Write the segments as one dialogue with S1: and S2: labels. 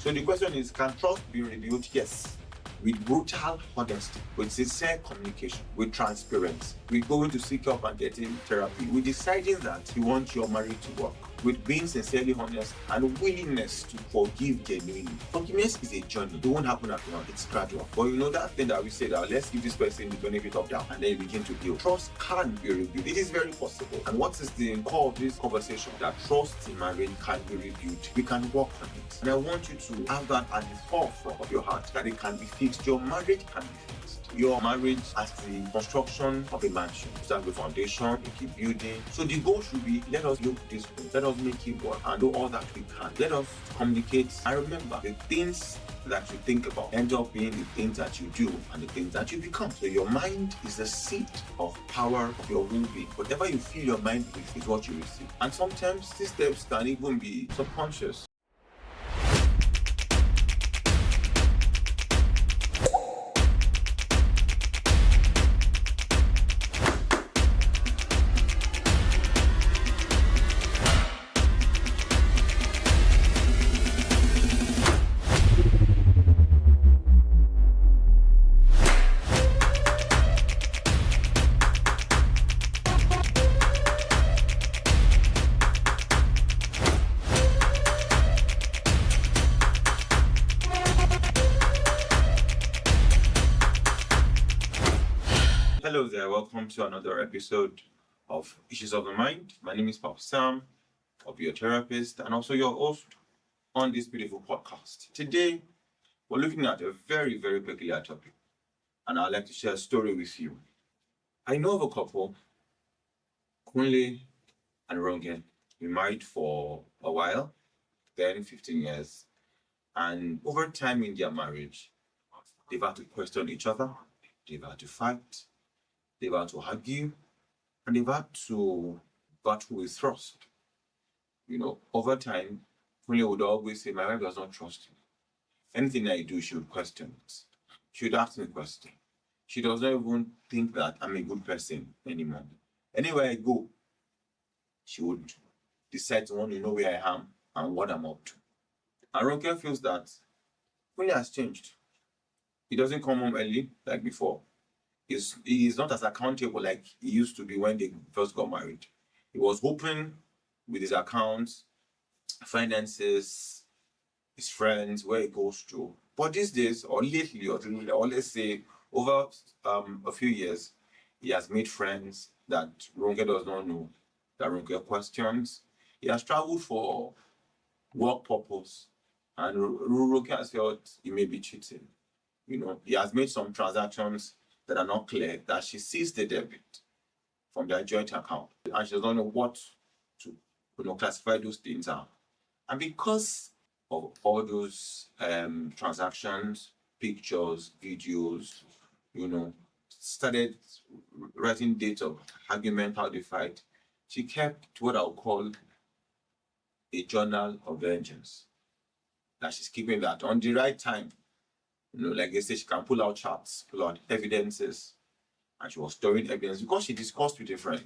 S1: So the question is, can trust be rebuilt? Yes. With brutal honesty, with sincere communication, with transparency, with going to seek help and getting therapy, with deciding that you want your marriage to work, with being sincerely honest and willingness to forgive genuinely. Forgiveness is a journey. It won't happen at once. It's gradual. But you know that thing that we say that let's give this person the benefit of doubt and then you begin to build. Trust can be rebuilt. It is very possible. And what is the core of this conversation? That trust in marriage can be rebuilt. We can work on it. And I want you to have that at the forefront of your heart, that it can be fixed. Your marriage can be fixed. Your marriage as the construction of a mansion. You start with foundation, you keep building. So the goal should be, let us look this way, let us make it work and do all that we can. Let us communicate and remember the things that you think about end up being the things that you do and the things that you become. So your mind is the seat of power of your well-being. Whatever you fill your mind with is what you receive. And sometimes these steps can even be subconscious. Hello there, welcome to another episode of Issues of the Mind. My name is Papa Sam, I'll be your therapist and also your host on this beautiful podcast. Today, we're looking at a very, very peculiar topic, and I'd like to share a story with you. I know of a couple, Kunle and Rongen, been married for a while, 10, 15 years, and over time in their marriage, they've had to question each other, they've had to fight, they've had to argue, and they've had to battle with trust. You know, over time, Kunle would always say, my wife does not trust me. Anything I do, she would question it. She would ask me a question. She does not even think that I'm a good person anymore. Anywhere I go, she would decide to want to know where I am and what I'm up to. And Ronke feels that Kunle has changed. He doesn't come home early like before. He is not as accountable like he used to be when they first got married. He was open with his accounts, finances, his friends, where he goes to. But these days, or lately, or let's say over a few years, he has made friends that Ronke does not know, that Ronke questions. He has traveled for work purpose, and Ronke has felt he may be cheating. You know, he has made some transactions that are not clear, that she sees the debit from their joint account and she doesn't know what to classify those things are. And because of all those transactions, pictures, videos, started writing dates of argument, how they fight, she kept what I'll call a journal of vengeance. That she's keeping that on the right time. Like they say, she can pull out charts, pull out evidences, and she was storing evidence because she discussed with a friend.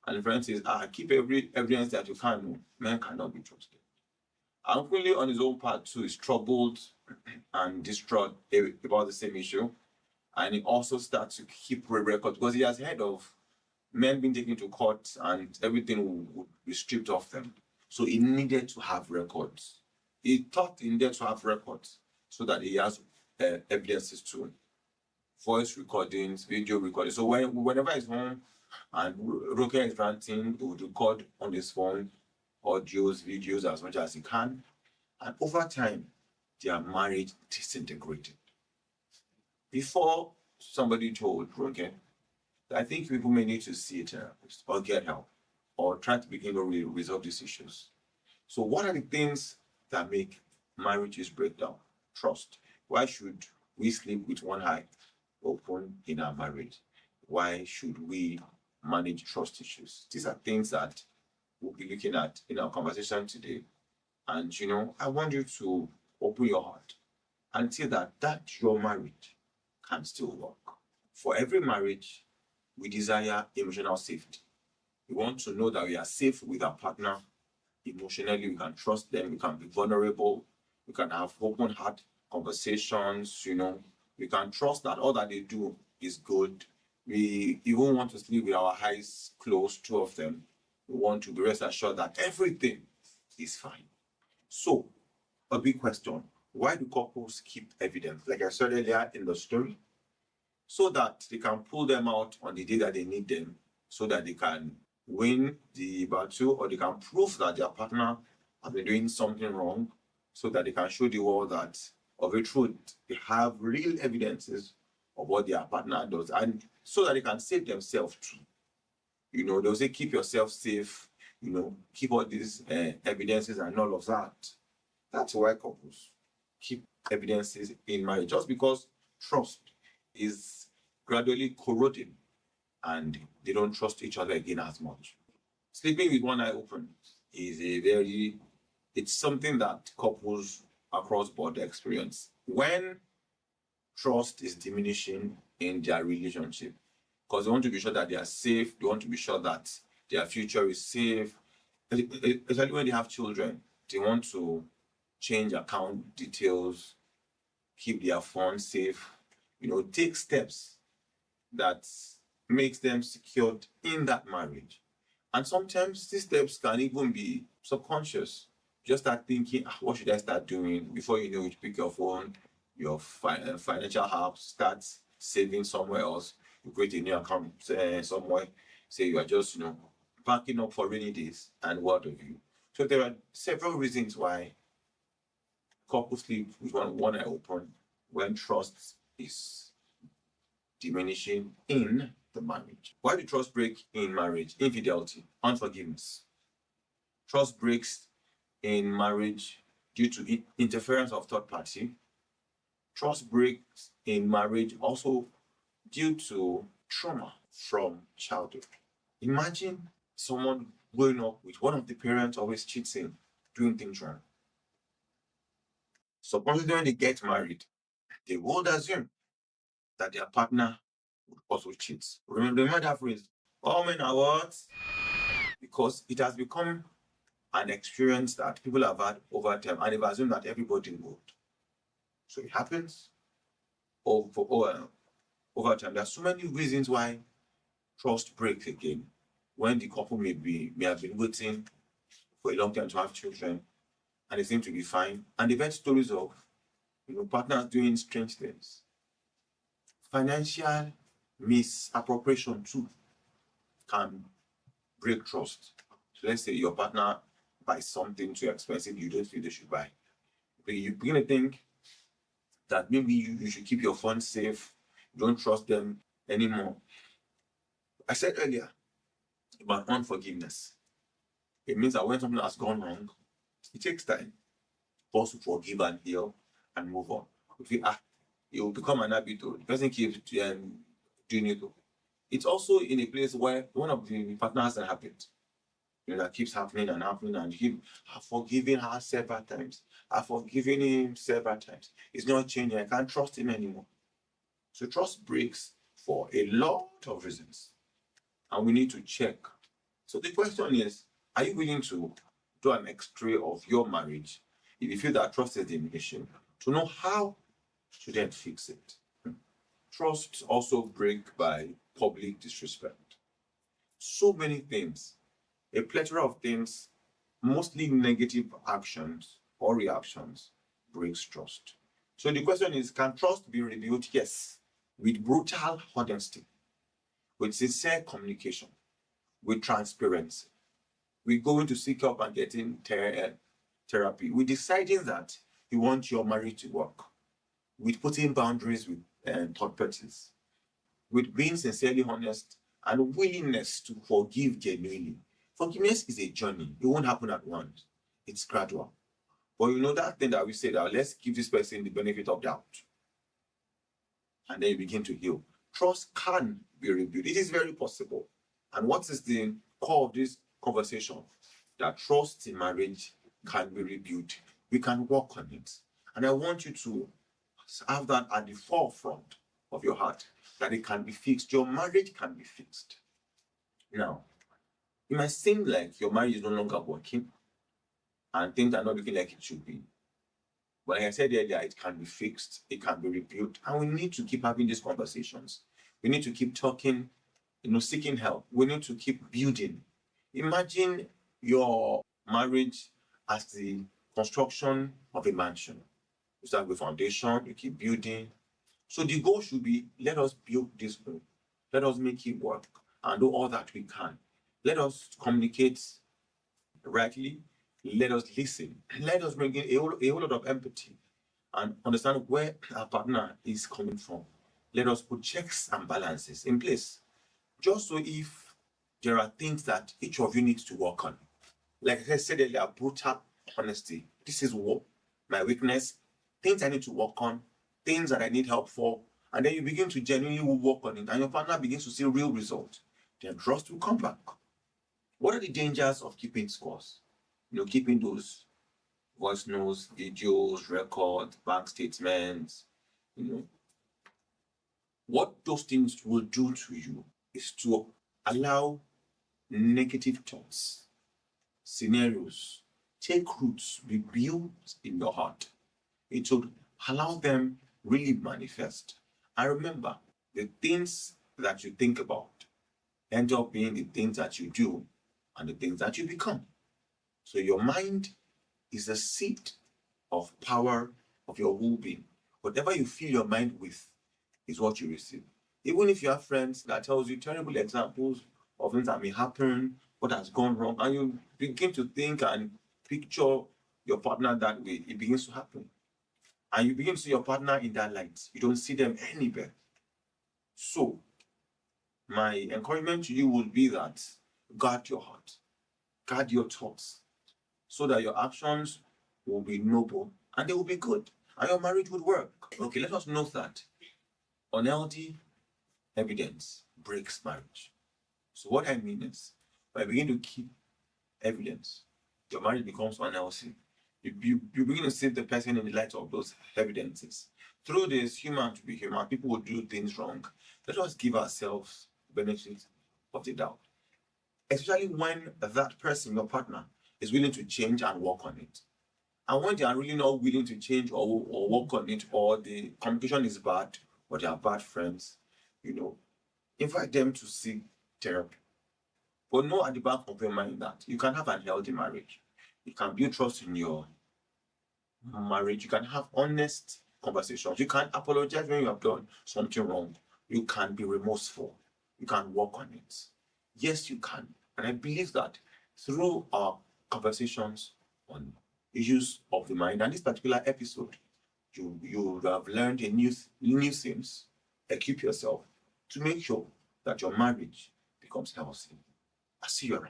S1: And the friend says, keep every evidence that you can know. Men cannot be trusted. And Kunle on his own part too is troubled and distraught about the same issue. And he also starts to keep a record because he has heard of men being taken to court and everything would be stripped off them. So he needed to have records. He thought he needed to have records so that he has evidences too. Voice recordings, video recordings. So whenever he's home and Roke is ranting, he would record on his phone audios, videos as much as he can. And over time, their marriage disintegrated. Before somebody told Roke, I think people may need to see a therapist or get help or try to begin to resolve these issues. So what are the things that make marriages break down? Trust. Why should we sleep with one eye open in our marriage? Why should we manage trust issues? These are things that we'll be looking at in our conversation today. And, I want you to open your heart and see that your marriage can still work. For every marriage, we desire emotional safety. We want to know that we are safe with our partner. Emotionally, we can trust them, we can be vulnerable, We can have open heart conversations, We can trust that all that they do is good. We even want to sleep with our eyes closed, two of them. We want to be rest assured that everything is fine. So, a big question: why do couples keep evidence? Like I said earlier in the story, so that they can pull them out on the day that they need them, so that they can win the battle, or they can prove that their partner has been doing something wrong, so that they can show the world that of a truth they have real evidences of what their partner does, and so that they can save themselves too. They'll say keep yourself safe, keep all these evidences and all of that. That's why couples keep evidences in marriage, just because trust is gradually corroding and they don't trust each other again as much. Sleeping with one eye open is it's something that couples across board experience when trust is diminishing in their relationship, because they want to be sure that they are safe, they want to be sure that their future is safe. Especially when they have children, they want to change account details, keep their funds safe, take steps that makes them secured in that marriage. And sometimes these steps can even be subconscious. Just start thinking, what should I start doing? Before you know it, pick your phone, your financial app, start saving somewhere else. You create a new account somewhere. Say you are just, backing up for rainy days and what have you. So there are several reasons why couples sleep with one eye open when trust is diminishing in the marriage. Why do trust break in marriage? Infidelity, unforgiveness. Trust breaks in marriage due to interference of third party. Trust breaks in marriage also due to trauma from childhood. Imagine someone growing up with one of the parents always cheating, doing things wrong. Supposedly when they get married, they would assume that their partner would also cheat. Remember that phrase, all men are what? Because it has become an experience that people have had over time, and they've assumed that everybody would. So it happens over time. There are so many reasons why trust breaks again. When the couple may have been waiting for a long time to have children, and they seem to be fine, and they've heard stories of partners doing strange things. Financial misappropriation too can break trust. So let's say your partner buys something too expensive you don't feel they should buy. But you begin to think that maybe you should keep your funds safe, you don't trust them anymore. I said earlier about unforgiveness. It means that when something has gone wrong, it takes time for us to forgive and heal and move on. If it will become an habit. The person keeps doing it. It's also in a place where one of the partners that happened, that keeps happening and happening, and him, I've forgiven her several times. I've forgiven him several times. It's not changing. I can't trust him anymore. So trust breaks for a lot of reasons, and we need to check. So the question is, are you willing to do an X-ray of your marriage if you feel that trust is diminishing, to know how to then fix it? Trust also break by public disrespect. So many things, a plethora of things, mostly negative actions or reactions, breaks trust. So the question is, can trust be rebuilt? Yes, with brutal honesty, with sincere communication, with transparency. We're going to seek help and getting therapy. We're deciding that you want your marriage to work, with putting boundaries with third parties, with being sincerely honest and willingness to forgive genuinely. Forgiveness is a journey. It won't happen at once. It's gradual. But that thing that we say that let's give this person the benefit of doubt. And then you begin to heal. Trust can be rebuilt. It is very possible. And what is the core of this conversation? That trust in marriage can be rebuilt. We can work on it. And I want you to have that at the forefront of your heart, that it can be fixed. Your marriage can be fixed. Now, it might seem like your marriage is no longer working and things are not looking like it should be. But like I said earlier, it can be fixed, it can be rebuilt, and we need to keep having these conversations. We need to keep talking, seeking help. We need to keep building. Imagine your marriage as the construction of a mansion. You start with foundation, you keep building. So the goal should be, let us build this home. Let us make it work and do all that we can. Let us communicate rightly. Let us listen. Let us bring in a whole lot of empathy and understand where our partner is coming from. Let us put checks and balances in place. Just so if there are things that each of you needs to work on. Like I said earlier, brutal honesty. This is what my weakness, things I need to work on, things that I need help for. And then you begin to genuinely work on it, and your partner begins to see real results. Then trust will come back. What are the dangers of keeping scores? Keeping those voice notes, videos, records, bank statements, what those things will do to you is to allow negative thoughts, scenarios, take roots, be built in your heart. It should allow them really manifest. And remember, the things that you think about end up being the things that you do and the things that you become. So your mind is the seat of power of your whole being. Whatever you fill your mind with is what you receive. Even if you have friends that tells you terrible examples of things that may happen, what has gone wrong, and you begin to think and picture your partner that way, it begins to happen. And you begin to see your partner in that light. You don't see them anywhere. So, my encouragement to you would be that guard your heart, guard your thoughts, so that your actions will be noble and they will be good, and your marriage would work. Okay, let us note that unhealthy evidence breaks marriage. So what I mean is, when I begin to keep evidence, your marriage becomes unhealthy. You begin to see the person in the light of those evidences. Through this, human to be human, people will do things wrong. Let us give ourselves the benefit of the doubt. Especially when that person, your partner, is willing to change and work on it. And when they are really not willing to change or work on it, or the communication is bad, or they are bad friends, invite them to seek therapy. But know at the back of your mind that you can have an healthy marriage. You can build trust in your marriage. You can have honest conversations. You can apologize when you have done something wrong. You can be remorseful. You can work on it. Yes, you can. And I believe that through our conversations on issues of the mind and this particular episode, you have learned a new things. Equip yourself to make sure that your marriage becomes healthy. I see you around.